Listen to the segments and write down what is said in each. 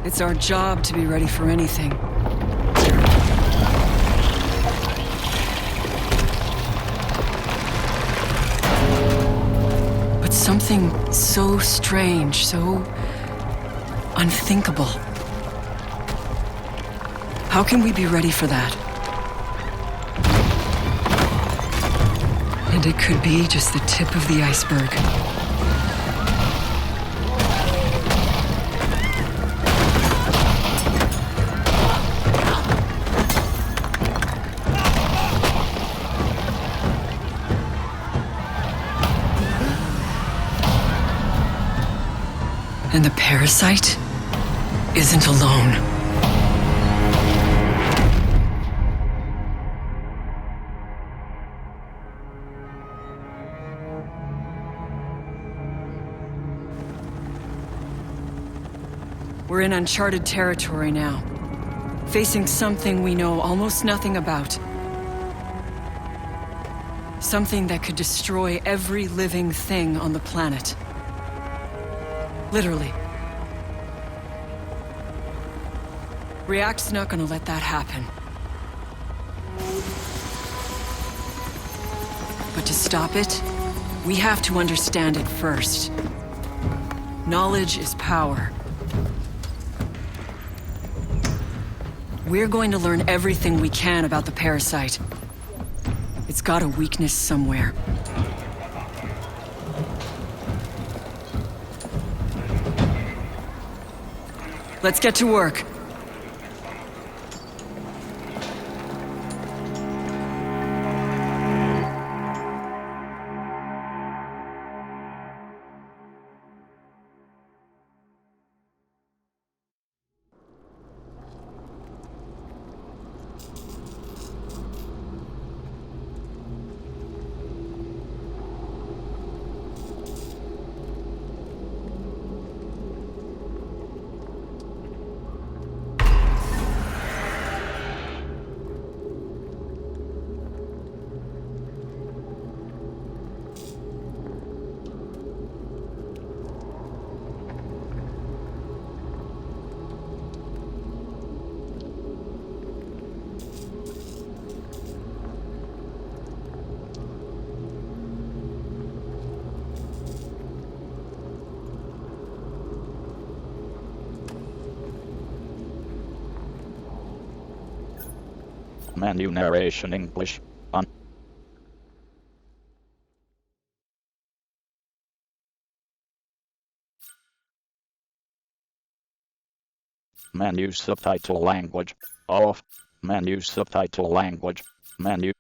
It's our job to be ready for anything. But something so strange, so unthinkable. How can we be ready for that? And it could be just the tip of the iceberg. And the parasite isn't alone. We're in uncharted territory now, facing something we know almost nothing about. Something that could destroy every living thing on the planet. Literally. React's not gonna let that happen. But to stop it, we have to understand it first. Knowledge is power. We're going to learn everything we can about the parasite. It's got a weakness somewhere. Let's get to work. Menu narration English on. Menu subtitle language off. Menu subtitle language. Menu.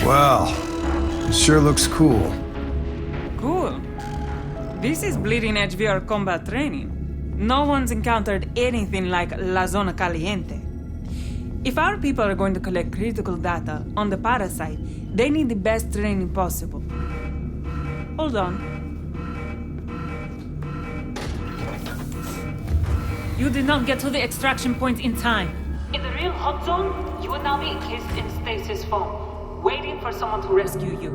Well, it sure looks cool. Cool. This is bleeding edge VR combat training. No one's encountered anything like La Zona Caliente. If our people are going to collect critical data on the parasite, they need the best training possible. Hold on. You did not get to the extraction point in time. In the real hot zone, you would now be encased in stasis foam, waiting for someone to rescue you.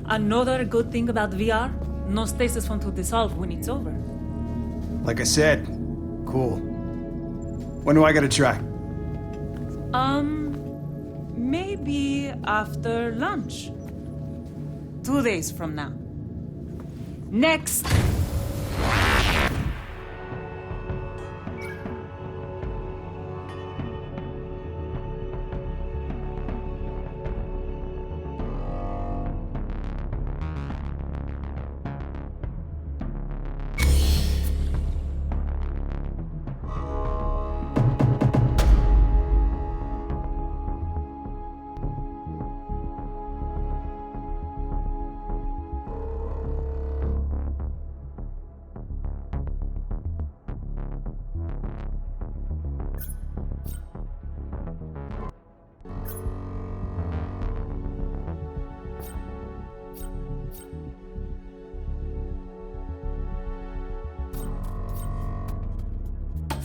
Another good thing about VR, no stasis foam to dissolve when it's over. Like I said, cool. When do I get a try? Maybe after lunch. 2 days from now. Next!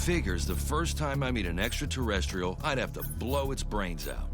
Figures the first time I meet an extraterrestrial, I'd have to blow its brains out.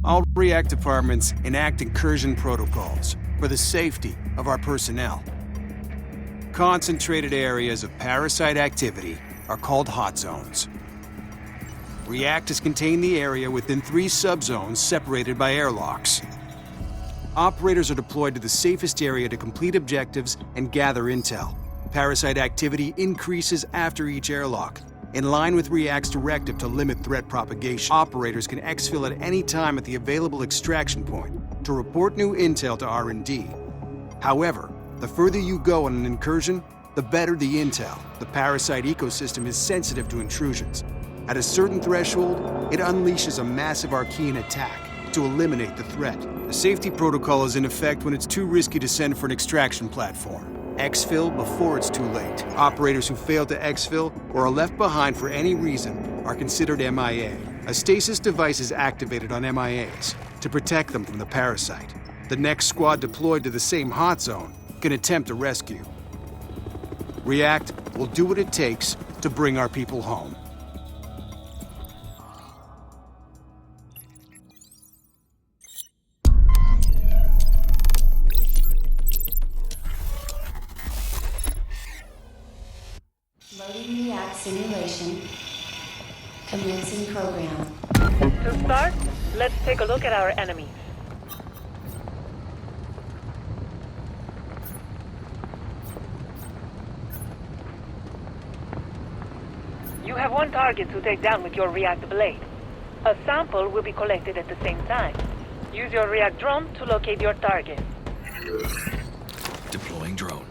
All React departments enact incursion protocols for the safety of our personnel. Concentrated areas of parasite activity are called hot zones. React has contained the area within 3 subzones separated by airlocks. Operators are deployed to the safest area to complete objectives and gather intel. Parasite activity increases after each airlock. In line with React's directive to limit threat propagation, operators can exfil at any time at the available extraction point to report new intel to R&D. However, the further you go on an incursion, the better the intel. The parasite ecosystem is sensitive to intrusions. At a certain threshold, it unleashes a massive Archean attack to eliminate the threat. A safety protocol is in effect when it's too risky to send for an extraction platform. Exfil before it's too late. Operators who fail to exfil or are left behind for any reason are considered MIA. A stasis device is activated on MIAs to protect them from the parasite. The next squad deployed to the same hot zone can attempt a rescue. React will do what it takes to bring our people home. Loading React simulation. Commencing program. To start, let's take a look at our enemies. You have one target to take down with your React blade. A sample will be collected at the same time. Use your React drone to locate your target. Deploying drone.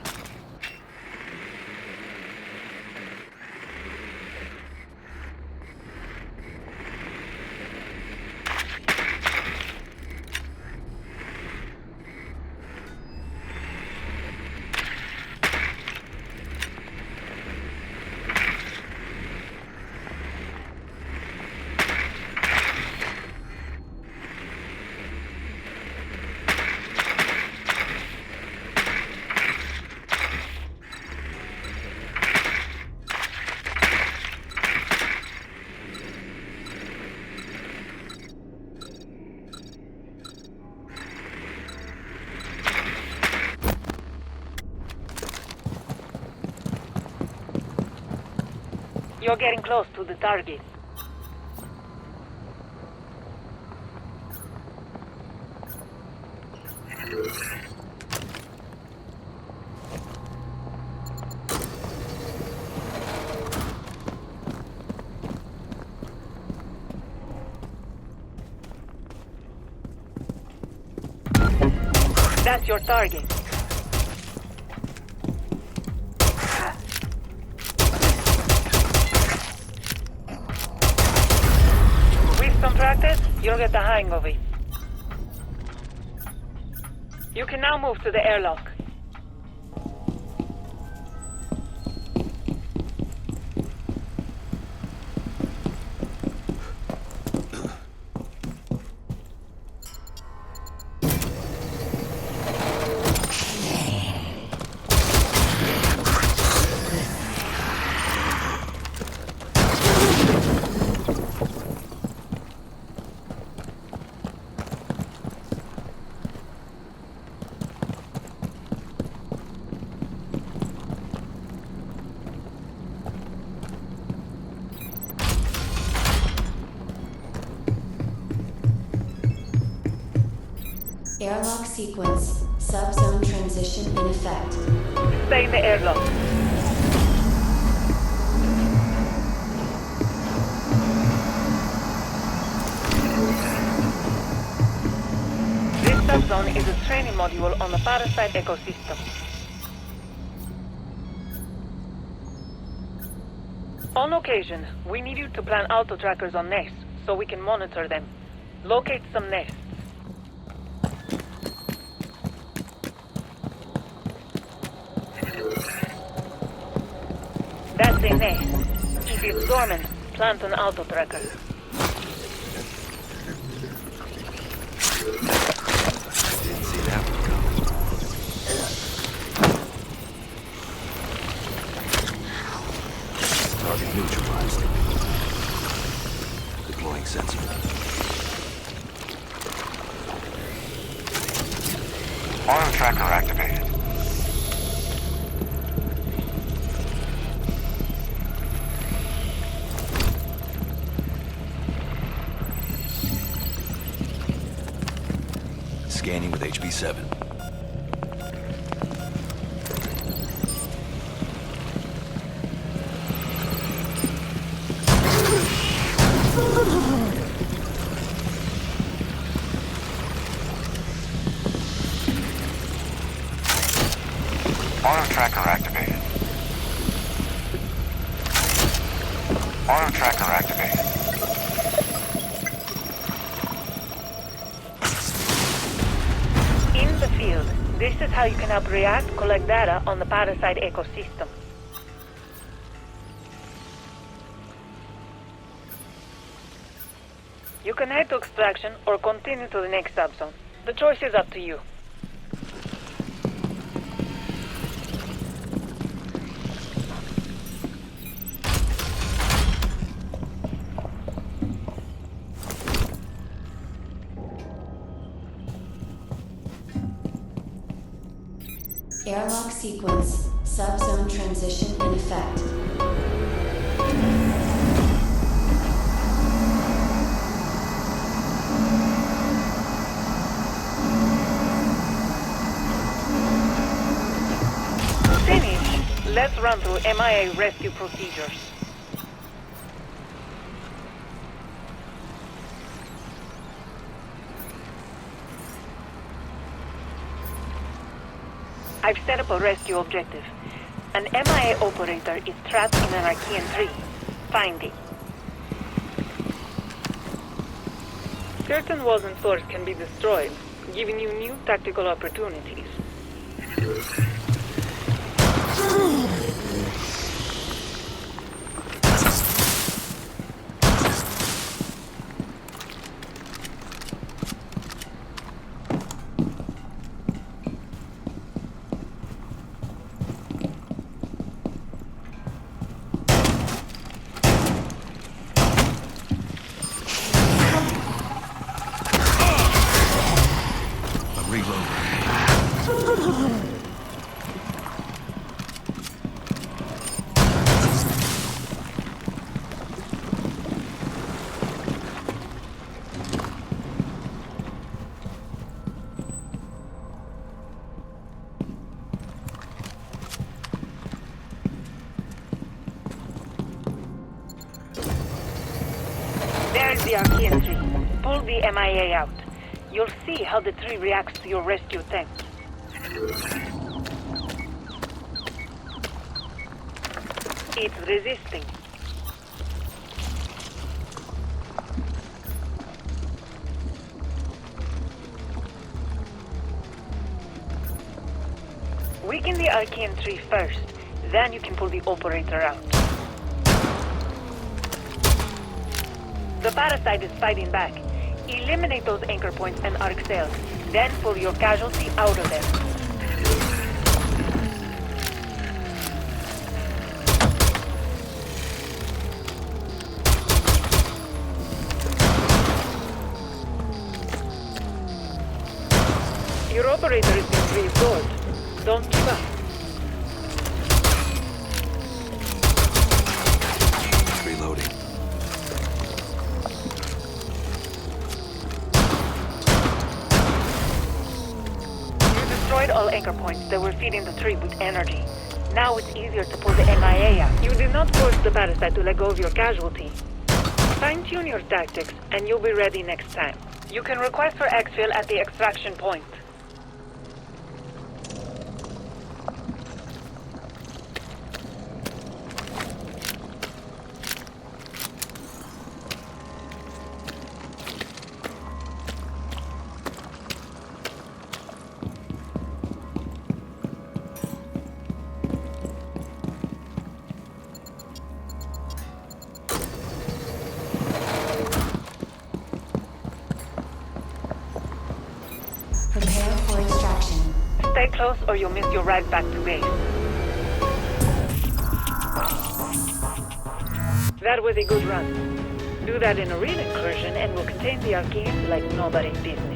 You're getting close to the target. That's your target. Practice, you'll get the hang of it. You can now move to the airlock. Airlock sequence. Subzone transition in effect. Stay in the airlock. This subzone is a training module on the parasite ecosystem. On occasion, we need you to plant auto trackers on nests so we can monitor them. Locate some nests. That's a nest. If it's dormant, plant an auto tracker. Didn't see that one coming. Target neutralized. Deploying sensor. Auto tracker activated. Scanning with HB7. Auto tracker activated. Auto tracker activated. In the field, this is how you can help React collect data on the parasite ecosystem. You can head to extraction or continue to the next subzone. The choice is up to you. Airlock sequence. Subzone transition in effect. Finished. Let's run through MIA rescue procedures. I've set up a rescue objective. An MIA operator is trapped in an Archean tree. Find it. Certain walls and stores can be destroyed, giving you new tactical opportunities. I'm reloading. There's the Archean tree. Pull the MIA out. You'll see how the tree reacts to your rescue attempt. It's resisting. Weaken the Archean tree first, then you can pull the operator out. The parasite is fighting back. Eliminate those anchor points and arc cells, then pull your casualty out of them. Your operator is being restored. Don't give up. Reloading. Destroyed all anchor points that were feeding the tree with energy. Now it's easier to pull the MIA out. You did not force the parasite to let go of your casualty. Fine-tune your tactics, and you'll be ready next time. You can request for exfil at the extraction point. Stay close or you'll miss your ride back to base. That was a good run. Do that in a real incursion and we'll contain the arcades like nobody's business.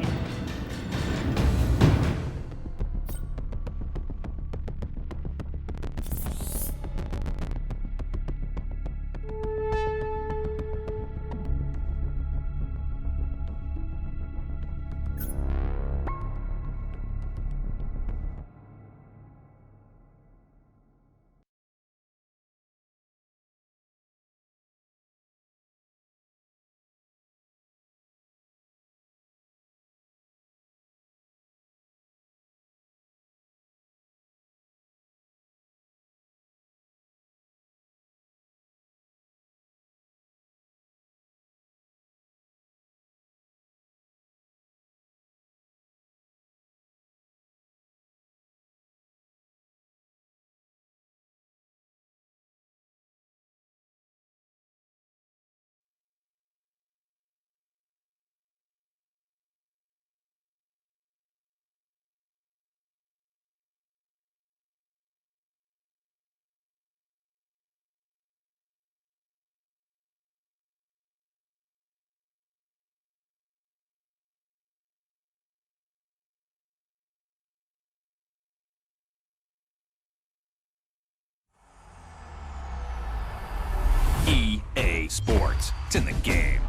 EA Sports. It's in the game.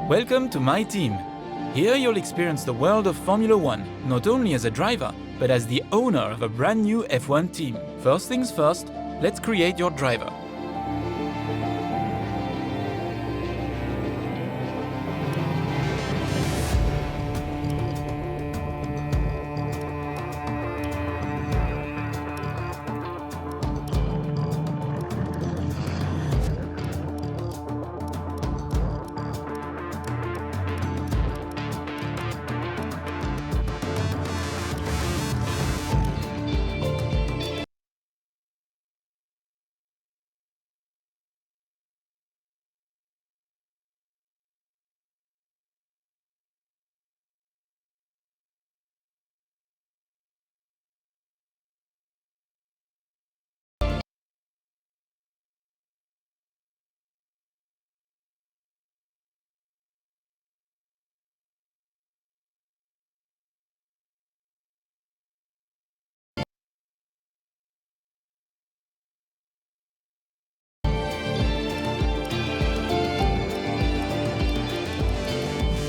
Welcome to my team. Here you'll experience the world of Formula One, not only as a driver, but as the owner of a brand new F1 team. First things first, let's create your driver.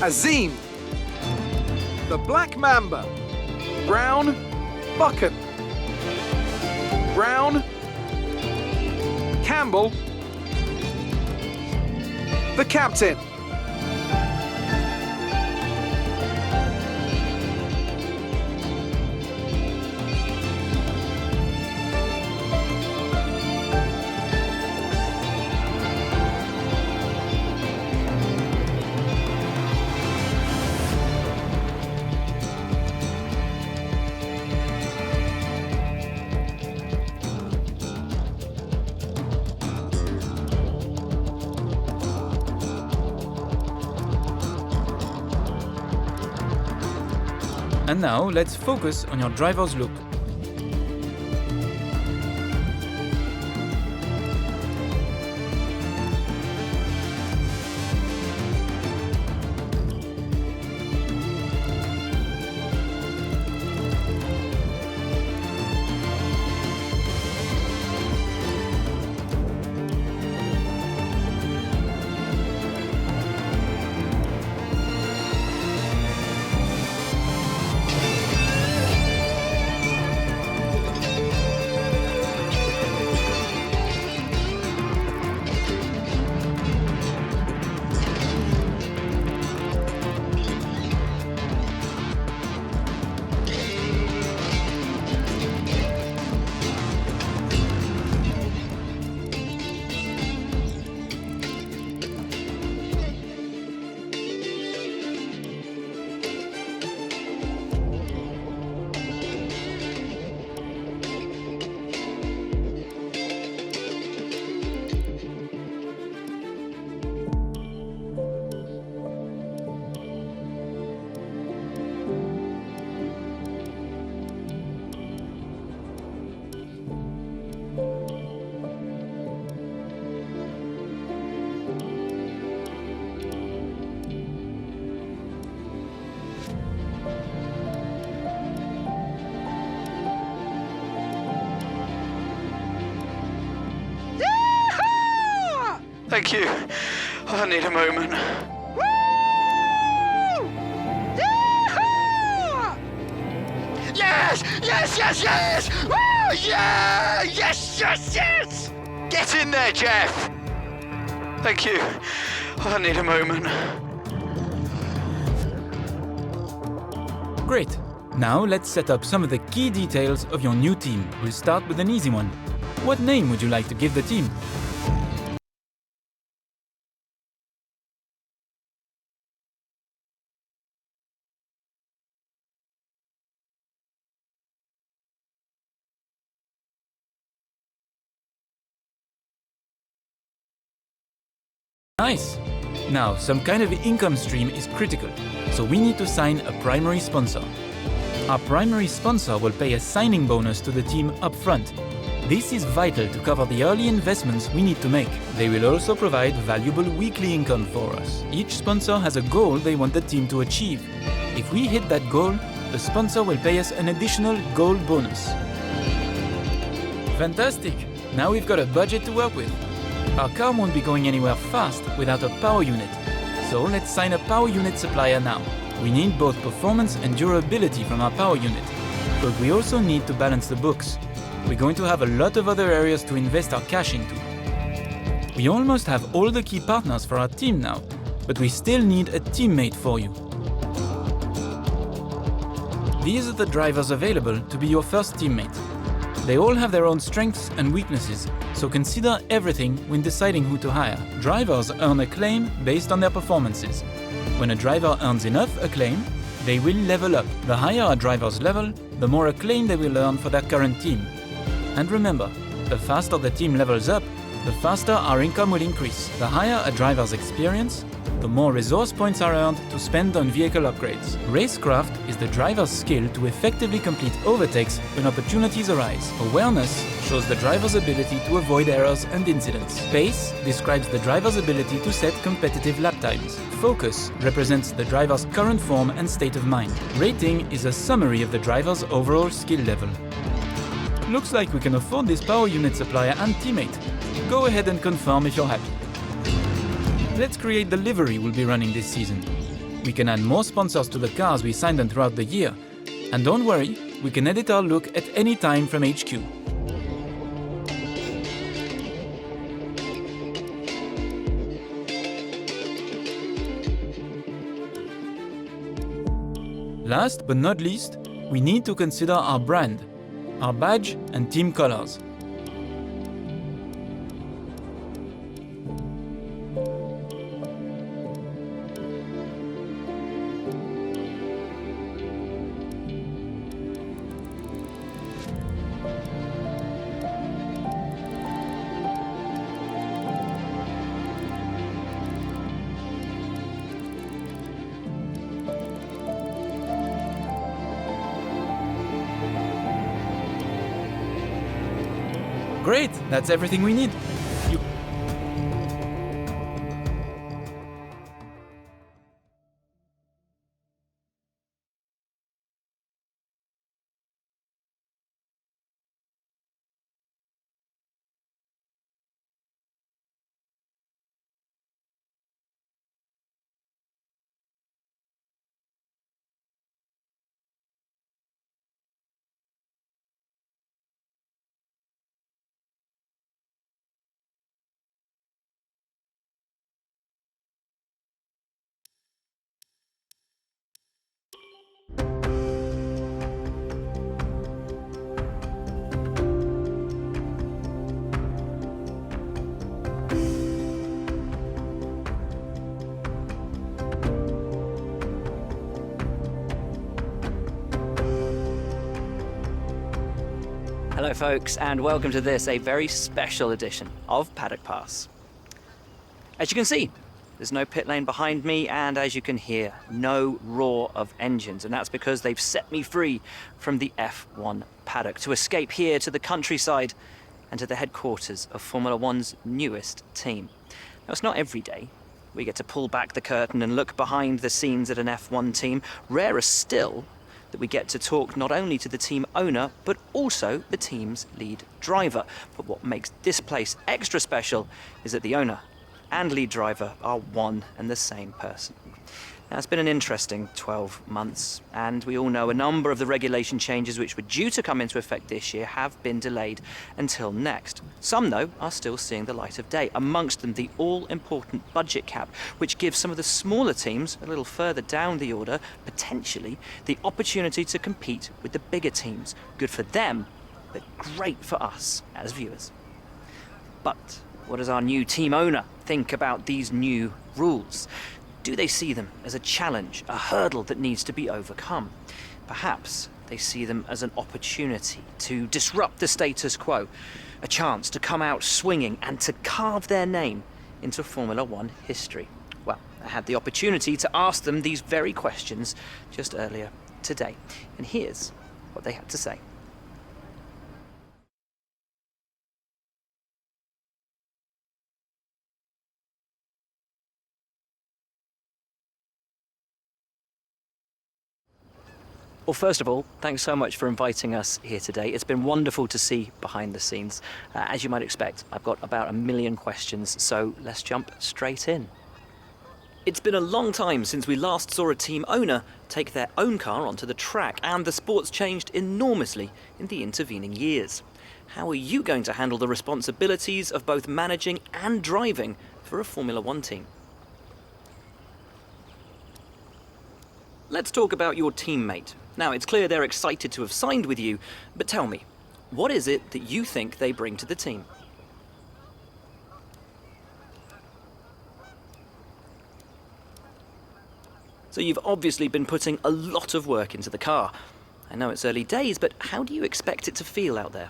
Azim, the Black Mamba, Brown, Bucket, Brown, Campbell, the Captain. And now let's focus on your driver's look. Thank you. I need a moment. Yes! Yes, yes, yes! Woo! Yeah! Yes, yes, yes! Get in there, Jeff! Thank you. I need a moment. Great. Now let's set up some of the key details of your new team. We'll start with an easy one. What name would you like to give the team? Nice! Now, some kind of income stream is critical, so we need to sign a primary sponsor. Our primary sponsor will pay a signing bonus to the team up front. This is vital to cover the early investments we need to make. They will also provide valuable weekly income for us. Each sponsor has a goal they want the team to achieve. If we hit that goal, the sponsor will pay us an additional goal bonus. Fantastic! Now we've got a budget to work with. Our car won't be going anywhere fast without a power unit, So let's sign a power unit supplier now. We need both performance and durability from our power unit, but we also need to balance the books. We're going to have a lot of other areas to invest our cash into. We almost have all the key partners for our team now, but we still need a teammate for you. These are the drivers available to be your first teammate. They all have their own strengths and weaknesses, so consider everything when deciding who to hire. Drivers earn acclaim based on their performances. When a driver earns enough acclaim, they will level up. The higher a driver's level, the more acclaim they will earn for their current team. And remember, the faster the team levels up, the faster our income will increase. The higher a driver's experience, the more resource points are earned to spend on vehicle upgrades. Racecraft is the driver's skill to effectively complete overtakes when opportunities arise. Awareness shows the driver's ability to avoid errors and incidents. Pace describes the driver's ability to set competitive lap times. Focus represents the driver's current form and state of mind. Rating is a summary of the driver's overall skill level. Looks like we can afford this power unit supplier and teammate. Go ahead and confirm if you're happy. Let's create the livery we'll be running this season. We can add more sponsors to the cars we signed on throughout the year. And don't worry, we can edit our look at any time from HQ. Last but not least, we need to consider our brand, our badge and team colors. Great, that's everything we need. Hello folks, and welcome to this, a very special edition of Paddock Pass. As you can see, there's no pit lane behind me, and as you can hear, no roar of engines, and that's because they've set me free from the F1 paddock to escape here to the countryside and to the headquarters of Formula One's newest team. Now, it's not every day we get to pull back the curtain and look behind the scenes at an F1 team. Rarer still that we get to talk not only to the team owner, but also the team's lead driver. But what makes this place extra special is that the owner and lead driver are one and the same person. Now, it's been an interesting 12 months, and we all know a number of the regulation changes which were due to come into effect this year have been delayed until next. Some, though, are still seeing the light of day, amongst them the all-important budget cap, which gives some of the smaller teams a little further down the order, potentially, the opportunity to compete with the bigger teams. Good for them, but great for us as viewers. But what does our new team owner think about these new rules? Do they see them as a challenge, a hurdle that needs to be overcome? Perhaps they see them as an opportunity to disrupt the status quo, a chance to come out swinging and to carve their name into Formula One history. Well, I had the opportunity to ask them these very questions just earlier today, and here's what they had to say. Well, first of all, thanks so much for inviting us here today. It's been wonderful to see behind the scenes. As you might expect, I've got about 1 million questions, so let's jump straight in. It's been a long time since we last saw a team owner take their own car onto the track, and the sport's changed enormously in the intervening years. How are you going to handle the responsibilities of both managing and driving for a Formula One team? Let's talk about your teammate. Now, it's clear they're excited to have signed with you, but tell me, what is it that you think they bring to the team? So you've obviously been putting a lot of work into the car. I know it's early days, but how do you expect it to feel out there?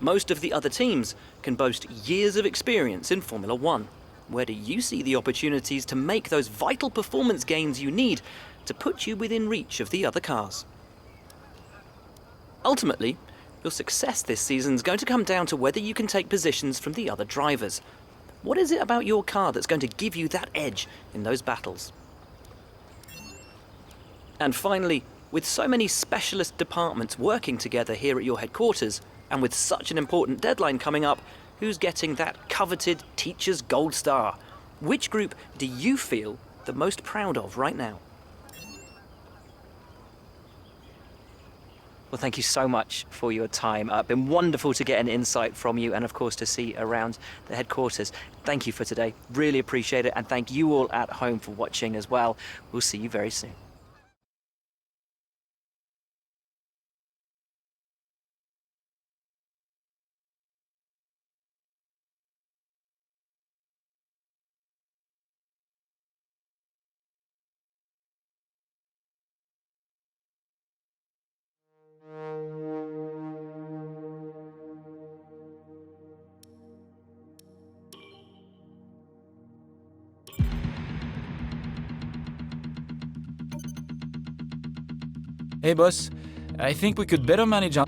Most of the other teams can boast years of experience in Formula One. Where do you see the opportunities to make those vital performance gains you need to put you within reach of the other cars? Ultimately, your success this season is going to come down to whether you can take positions from the other drivers. What is it about your car that's going to give you that edge in those battles? And finally, with so many specialist departments working together here at your headquarters, and with such an important deadline coming up, who's getting that coveted Teacher's Gold Star? Which group do you feel the most proud of right now? Well, thank you so much for your time. It's been wonderful to get an insight from you and, of course, to see around the headquarters. Thank you for today. Really appreciate it. And thank you all at home for watching as well. We'll see you very soon. Hey boss, I think we could better manage our...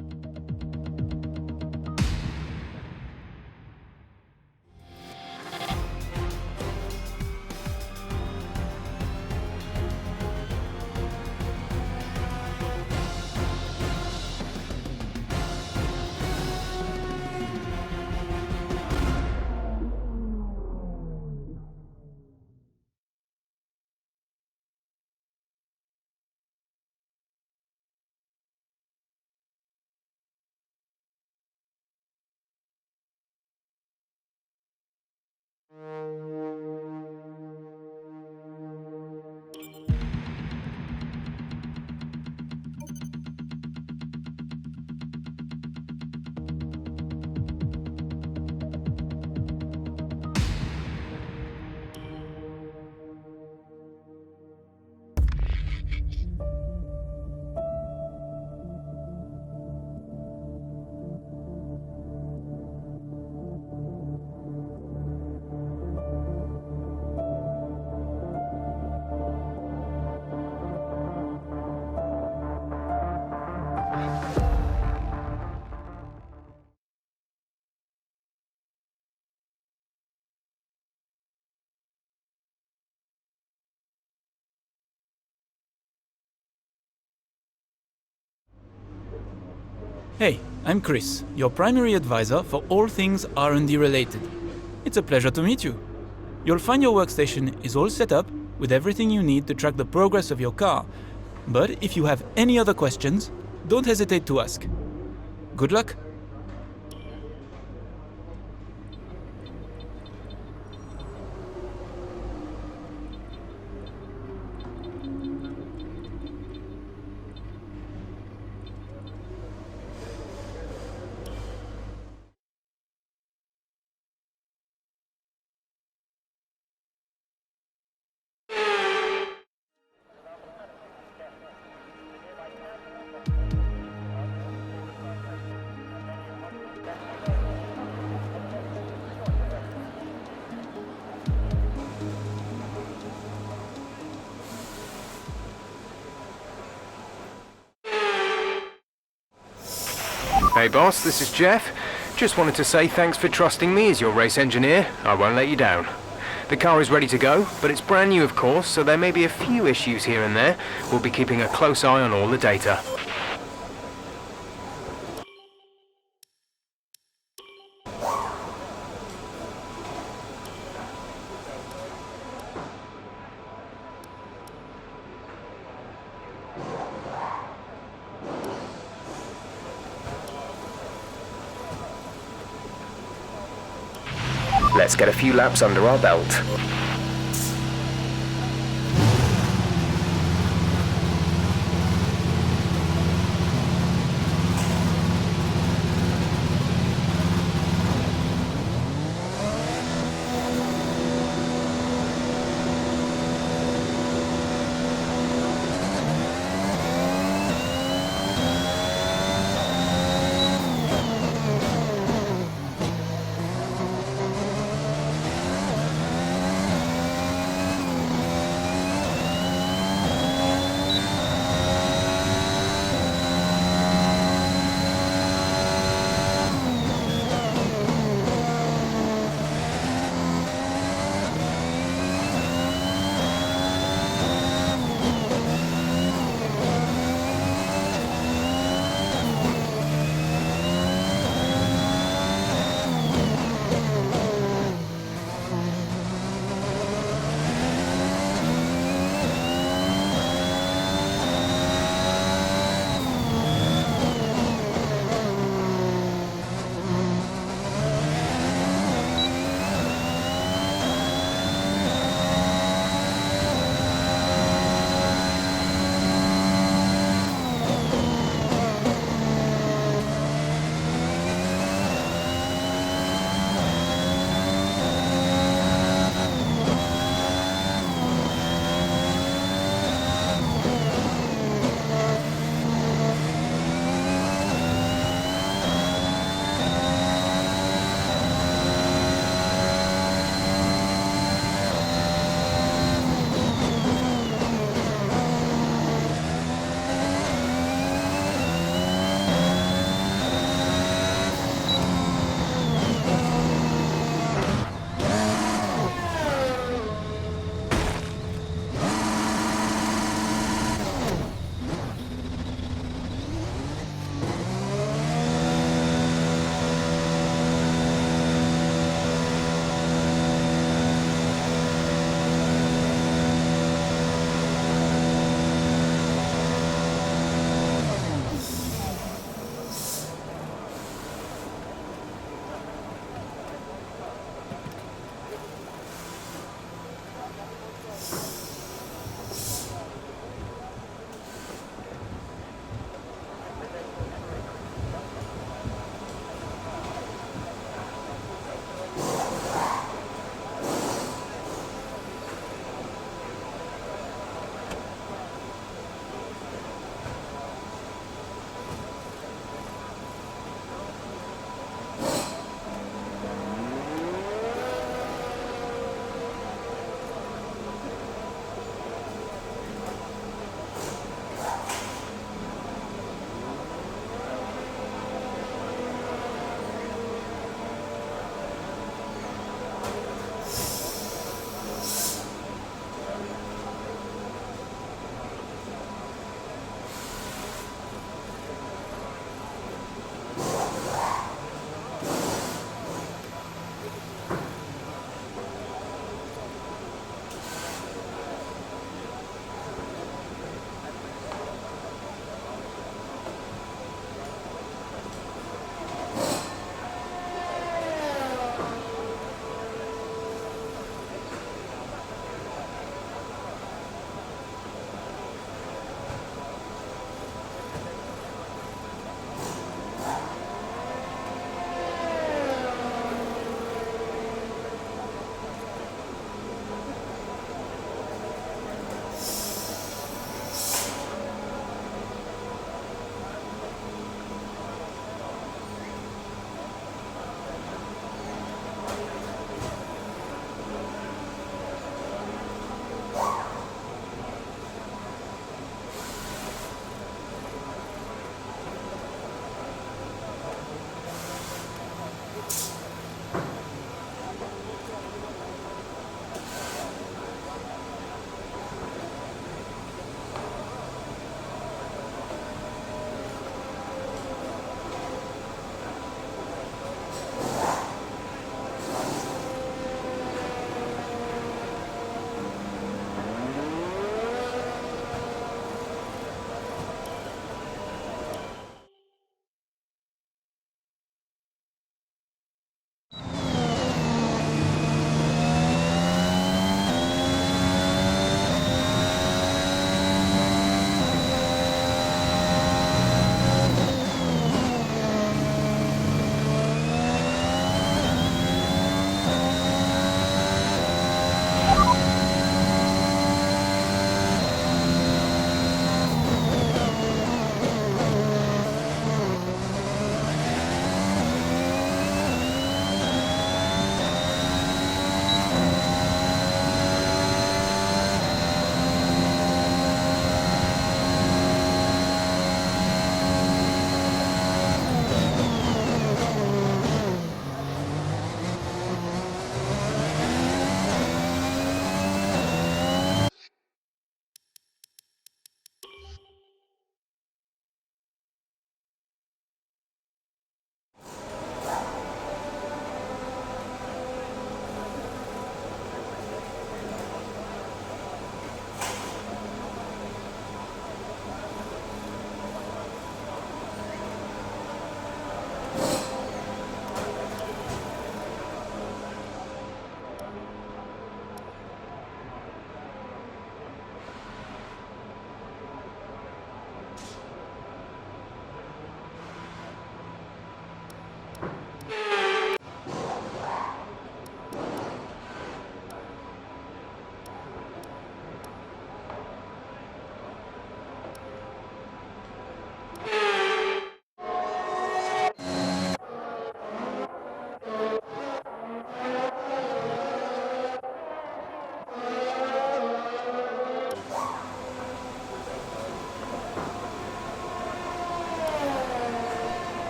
Hey, I'm Chris, your primary advisor for all things R&D related. It's a pleasure to meet you. You'll find your workstation is all set up with everything you need to track the progress of your car. But if you have any other questions, don't hesitate to ask. Good luck! Hey boss, this is Jeff. Just wanted to say thanks for trusting me as your race engineer. I won't let you down. The car is ready to go, but it's brand new of course, so there may be a few issues here and there. We'll be keeping a close eye on all the data. Let's get a few laps under our belt.